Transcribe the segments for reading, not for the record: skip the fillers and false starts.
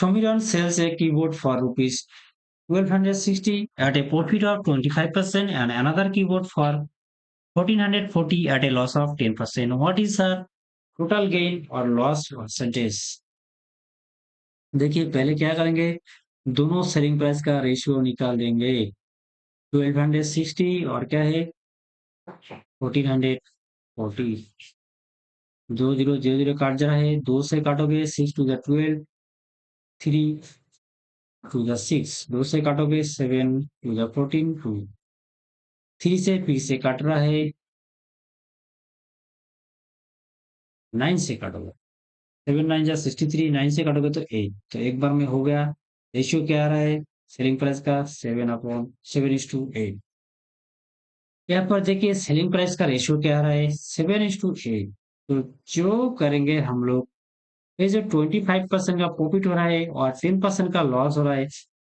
Shamiran sells a keyboard for rupees 1260 at a profit of 25% and another keyboard for 1440 at a loss of 10%. What is her total gain or loss percentage? देखिए पहले क्या करेंगे, दोनों selling price का ratio निकाल देंगे। 1260 और क्या है 1440। 2000 काट जा रहा है, 2 से काटोगे 6 टू द 12, 3 टू द 6, 2 से काटोगे 7 टू द 14, 2 3 से फिर से काट रहा है, 9 से काटोगे 7 9 जा 63, 9 से काटोगे तो 8, तो एक बार में हो गया। रेशियो क्या आ रहा है सेलिंग प्राइस का 7/7:8। यहाँ पर देखिए सेलिंग प्राइस का रेशियो क्या आ रहा है 7:8। तो जो करेंगे हम लोग, ये जो 25% का प्रॉफिट हो रहा है और 10% का लॉस हो रहा है,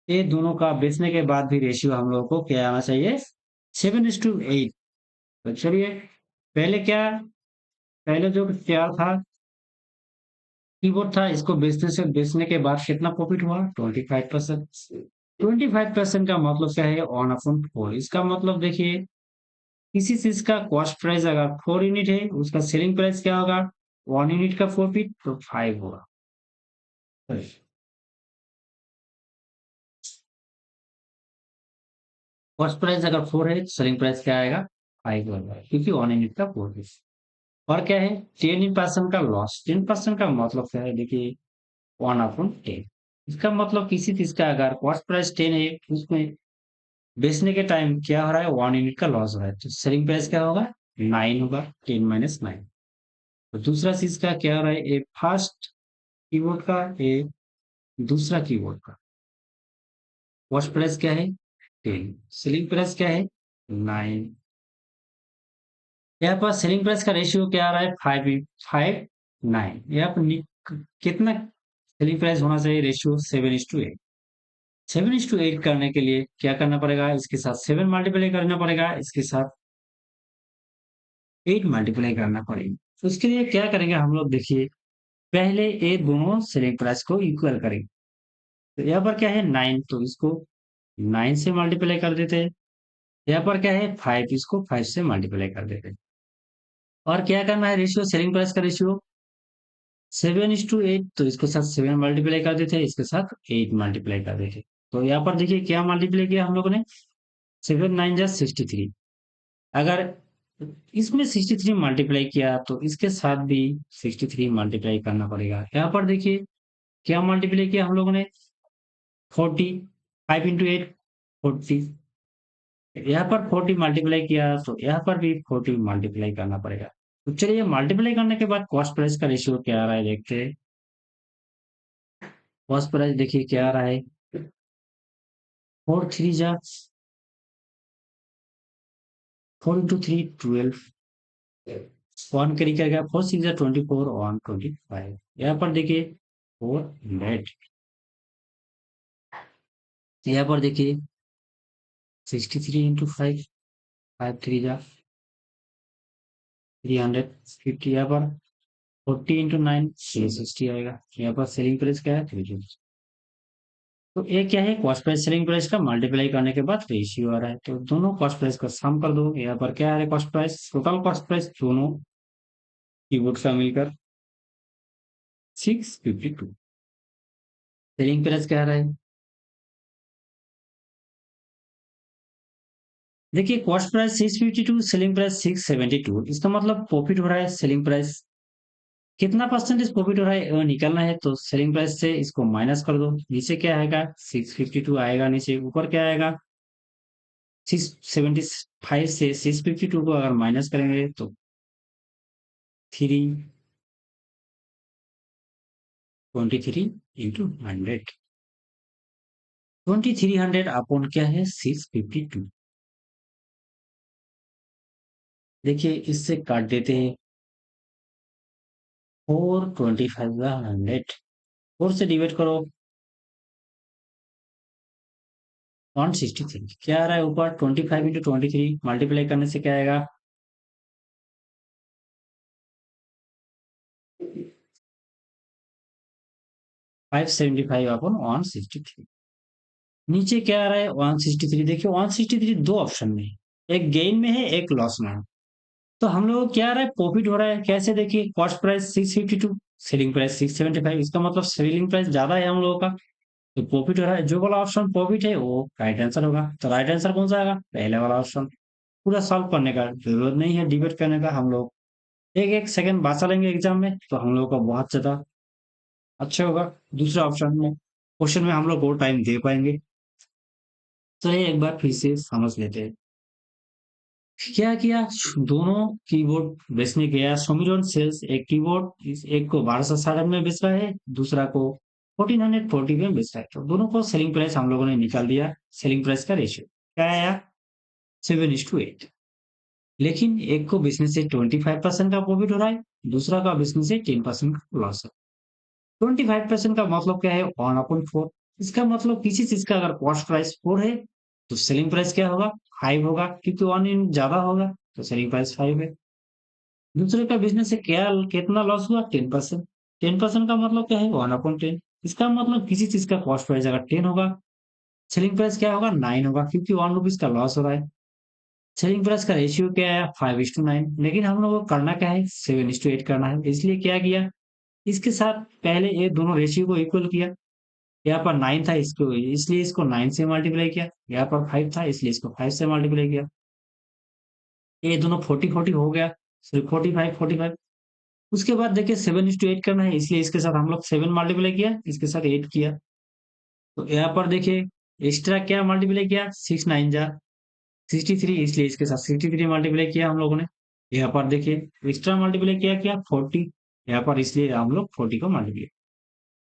ये दोनों का बेचने के बाद भी रेशियो हम लोग को क्या आना चाहिए 7:8। तो चलिए पहले क्या, पहले जो क्या था कीबोर्ड था, इसको बेचने के बाद कितना प्रॉफिट हुआ 25%। 25% का मतलब क्या है 1/4। इसका मतलब देखिए किसी चीज का कॉस्ट प्राइस अगर 4 यूनिट है, उसका सेलिंग प्राइस क्या होगा 1 यूनिट का प्रॉफिट तो 5 होगा। कॉस्ट प्राइस अगर 4 है, सेलिंग प्राइस क्या आएगा 5 होगा, क्योंकि 1 यूनिट का प्रॉफिट। और क्या है 10% का लॉस। 10% का मतलब क्या है देखिए 1/10। इसका मतलब किसी चीज का अगर कॉस्ट प्राइस 10 है, उसमें बेचने के टाइम क्या हो रहा है 1 यूनिट का लॉस हो रहा है, तो सेलिंग प्राइस क्या होगा 9 होगा, 10 - 9। तो दूसरा चीज का क्या हो रहा है, ए फर्स्ट कीबोर्ड का, ए दूसरा कीबोर्ड का कॉस्ट प्राइस क्या है 10, सेलिंग प्राइस क्या है 9। यहाँ पर सेलिंग प्राइस का रेशियो क्या आ रहा है 5:9। यहाँ पर कितना सेलिंग प्राइस होना चाहिए रेशियो 7:8। 7:8 करने के लिए क्या करना पड़ेगा, इसके साथ 7 मल्टीप्लाई करना पड़ेगा, इसके साथ 8 मल्टीप्लाई करना पड़ेगा। तो उसके लिए क्या करेंगे हम लोग देखिए, पहले ये दोनों सेलिंग प्राइस को इक्वल करेंगे। तो यहाँ पर क्या है 9, तो इसको 9 से मल्टीप्लाई कर देते हैं। यहाँ पर क्या है 5, इसको 5 से मल्टीप्लाई कर देते हैं। और क्या करना है रेशियो सेलिंग प्राइस का रेशियो 7:8, तो इसके साथ 7 मल्टीप्लाई कर देते हैं, इसके साथ 8 मल्टीप्लाई कर देते हैं। तो यहाँ पर देखिए क्या मल्टीप्लाई किया हम लोगों ने 7 9 जा 63। अगर इसमें 63 मल्टीप्लाई किया तो इसके साथ भी 63 मल्टीप्लाई करना पड़ेगा। यहाँ पर देखिए क्या मल्टीप्लाई किया हम लोगों ने 40, 5 इंटू 8 40। यहाँ पर 40 मल्टीप्लाई किया तो यहाँ पर भी 40 मल्टीप्लाई करना पड़ेगा। तो चलिए मल्टीप्लाई करने के बाद कॉस्ट प्राइस का रेशियो क्या आ रहा है देखते हैं। कॉस्ट प्राइस देखिए क्या आ रहा है 4 3 जा 4 इंटू 3 12, 1 कैरी कर गया, 4 6 जा 24, 1 25। यहाँ पर देखिए 400। यहाँ पर देखिए 63 इंटू 5, 5 3 जा 350। यहाँ पर 40 इंटू 9 360 आएगा। यहाँ पर सेलिंग प्राइस क्या है 350। तो ये क्या है कॉस्ट प्राइस सेलिंग प्राइस का मल्टीप्लाई करने के बाद रेशियो आ रहा है। तो दोनों कॉस्ट प्राइस का सम कर दो। यहाँ पर क्या आ रहा है cost price, total cost price दोनों कीबोर्ड का मिलकर 652। सेलिंग प्राइस क्या आ रहा है देखिए कॉस्ट प्राइस 652, सेलिंग प्राइस 672। इसका मतलब प्रॉफिट हो रहा है सेलिंग प्राइस कितना परसेंटेज प्रॉफिट हो रहा है निकलना है। तो सेलिंग प्राइस से इसको माइनस कर दो, नीचे क्या आएगा 652 आएगा, नीचे ऊपर क्या आएगा 675 से 652 को अगर माइनस करेंगे तो 323 इंटू 100, 2300 अपॉन क्या है 652। देखिए इससे काट देते हैं 425/100, 4 से डिवाइड करो 163। क्या आ रहा है ऊपर 25 इंटू 23 मल्टीप्लाई करने से क्या आएगा 575 अपॉन 163। नीचे क्या आ रहा है 163। देखिए 163 दो ऑप्शन में है, एक गेन में है एक लॉस में है। तो हम लोग को क्या आ रहा है प्रॉफिट हो रहा है। कैसे देखिए कॉस्ट प्राइस 652, सेलिंग प्राइस 675, इसका मतलब सेलिंग प्राइस ज्यादा है हम लोगों का, तो प्रॉफिट हो रहा है। जो वाला ऑप्शन प्रॉफिट है वो राइट आंसर होगा। तो राइट आंसर कौन सा आएगा, पहले वाला ऑप्शन। पूरा सॉल्व करने का जरूरत नहीं है डिबेट करने का, हम लोग एक एक सेकंड बचा लेंगे एग्जाम में तो हम लोग का बहुत ज्यादा अच्छा होगा। दूसरे ऑप्शन में क्वेश्चन में हम लोग और टाइम दे पाएंगे। चलिए एक बार फिर से समझ लेते हैं। क्या किया, दोनों कीबोर्ड बेचने गया सुमिरन सेल्स। एक कीबोर्ड एक को 1260 में बेच रहा है, दूसरा को 1440 में बेच रहा है। तो दोनों को सेलिंग प्राइस हम लोगों ने निकाल दिया। सेलिंग प्राइस का रेशियो क्या आया, 7:8। लेकिन एक को बेचने से 25% का प्रॉफिट हो रहा है, दूसरा का बेचने से 10% का लॉस है। 25% का मतलब क्या है, 1/4। इसका मतलब किसी चीज का अगर कॉस्ट प्राइस 4 है तो सेलिंग प्राइस क्या होगा, 5 होगा, क्योंकि 1 इन ज्यादा होगा तो सेलिंग प्राइस 5 है। दूसरे का बिजनेस से क्या कितना लॉस हुआ, 10%। 10% का मतलब क्या है, 1/10। इसका मतलब किसी चीज का कॉस्ट प्राइस अगर 10 होगा, सेलिंग प्राइस क्या होगा, 9 होगा, क्योंकि 1 रुपीज का लॉस हो रहा है। सेलिंग प्राइस का रेशियो क्या है, 5:9। लेकिन हम लोग को करना क्या है, 7:8 करना है। इसलिए क्या किया, इसके साथ पहले ये दोनों रेशियो को इक्वल किया। यहाँ पर 9 था, इसको इसलिए इसको 9 से मल्टीप्लाई किया। यहाँ पर 5 था इसलिए इसको 5 से मल्टीप्लाई किया। ये दोनों 40-40 हो गया, सिर्फ 45-45। उसके बाद देखिए 7:8 करना है, इसलिए इसके साथ हम लोग 7 मल्टीप्लाई किया, इसके साथ 8 किया। तो यहाँ पर देखिए एक्स्ट्रा क्या मल्टीप्लाई किया, 6 9 जा 63, इसलिए इसके साथ 63 मल्टीप्लाई किया हम लोगों ने। यहाँ पर देखिए एक्स्ट्रा मल्टीप्लाई किया क्या, 40। यहाँ पर इसलिए हम लोग 40 को मल्टीप्लाई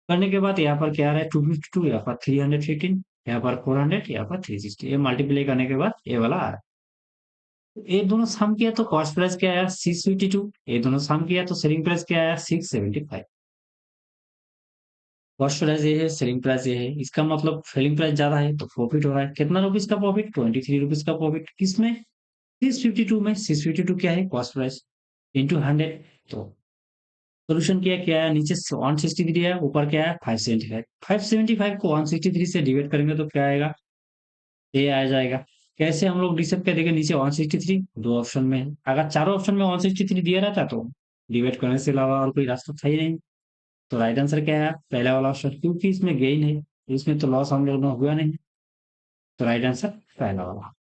करने के बाद यहाँ पर क्या आ रहा है, 252, यहाँ पर 315, यहाँ पर 400, यहाँ पर 360। ये मल्टीप्लाई करने के बाद ये वाला आ रहा है। तो ये दोनों सम किया तो कॉस्ट प्राइस क्या आया, 652। ये दोनों सम किया तो सेलिंग प्राइस क्या आया, 675। कॉस्ट प्राइस ये है, सेलिंग प्राइस ये है, इसका मतलब सेलिंग प्राइस ज्यादा है तो प्रॉफिट हो रहा है। कितना रुपीज का प्रॉफिट, 23 रुपीज का प्रॉफिट। किसमें, 652 में। 652 क्या है, कॉस्ट प्राइस इंटू 100। तो सोल्यूशन क्या क्या है, नीचे 163 है, ऊपर क्या है 575। 575 को 163 से डिवाइड करेंगे तो क्या आएगा, ये आ जाएगा। कैसे हम लोग डिसाइड करेंगे, नीचे 163 दो ऑप्शन में है। अगर चारों ऑप्शन में 163 दिया रहता तो डिवाइड करने से अलावा और कोई रास्ता था ही नहीं। तो राइट आंसर क्या है, पहला वाला ऑप्शन, क्योंकि इसमें गेन है, इसमें तो लॉस हम लोग ने हुआ नहीं। तो राइट आंसर पहला वाला।